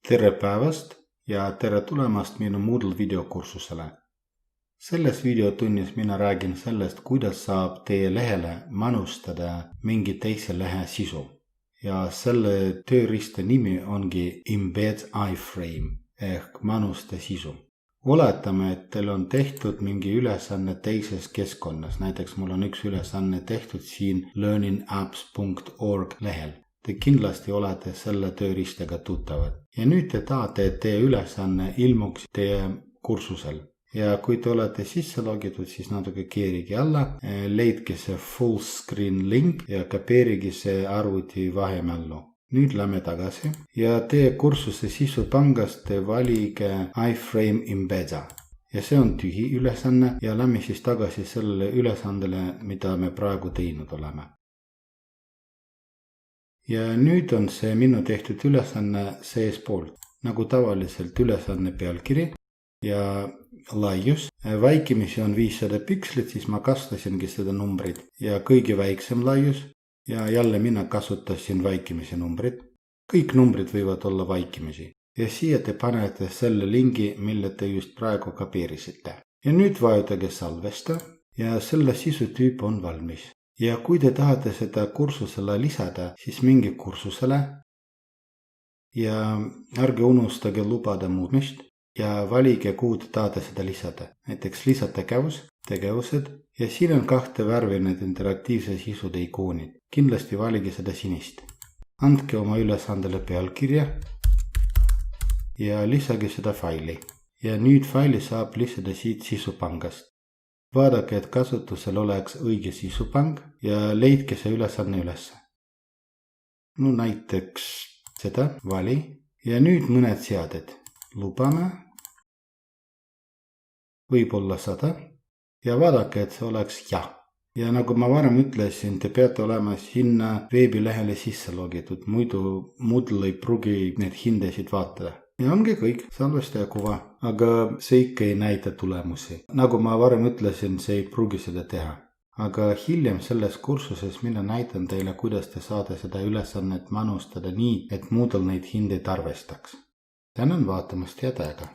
Tere päevast ja tere tulemast minu Moodle videokursusele. Selles videotunnis mina räägin sellest, kuidas saab teie lehele manustada mingi teise lehe sisu. Ja selle tööriista nimi ongi Embed iframe ehk manusta sisu. Oletame, et teil on tehtud mingi ülesanne teises keskkonnas. Näiteks mul on üks ülesanne tehtud siin learningapps.org lehel. Te kindlasti olete selle tööriistaga tuttavad. Ja nüüd te tahate, et teie ülesanne ilmuks teie kursusel. Ja kui te olete sisse logitud, siis natuke keerige alla, leidke see full screen link ja kapeerige see arvuti vahemällu. Nüüd lähme tagasi ja teie kursuse sisupangast te valige iframe embedda. Ja see on tühi ülesanne ja lähme siis tagasi sellele ülesandele, mida me praegu teinud oleme. Ja nüüd on see minu tehtud ülesanne seespoolt, nagu tavaliselt ülesanne pealkiri ja laius. Vaikimisi on 500 pikslit, siis ma kasutasingi seda numbrit ja kõige väiksem laius ja jälle mina kasutasin vaikimisi numbrit. Kõik numbrid võivad olla vaikimisi ja siia te panete selle lingi, mille te just praegu kapeerisite. Ja nüüd vajutage salvesta ja selle sisutüüp on valmis. Ja kui te tahate seda kursusele lisada, siis minge kursusele ja ärge unustage lubada muutmist ja valige, kuhu te tahate seda lisada. Näiteks lisategevus, tegevused ja siin on 2 värvi need interaktiivse sisude ikoonid. Kindlasti valige seda sinist. Andke oma ülesandele pealkirja ja lisage seda faili. Ja nüüd faili saab lisada siit sisupangast. Vaadake, et kasutusel oleks õige sisupang ja leidke see ülesanne üles. No näiteks seda, vali ja nüüd mõned seaded. Lubame, võib-olla 100 ja vaadake, et see oleks jah. Ja nagu ma varem ütlesin, te peate olema sinna veebilehele sisse logitud, muidu Moodle ei pruugi need hindesid vaatada. Ja ongi kõik, salvesta ja kuva, aga see ikka ei näita tulemusi. Nagu ma varem ütlesin, see ei pruugi seda teha. Aga hiljem selles kursuses mina näitan teile, kuidas te saate seda ülesannet manustada nii, et Moodle neid hindeid arvestaks. Tänan vaatamast ja täiega!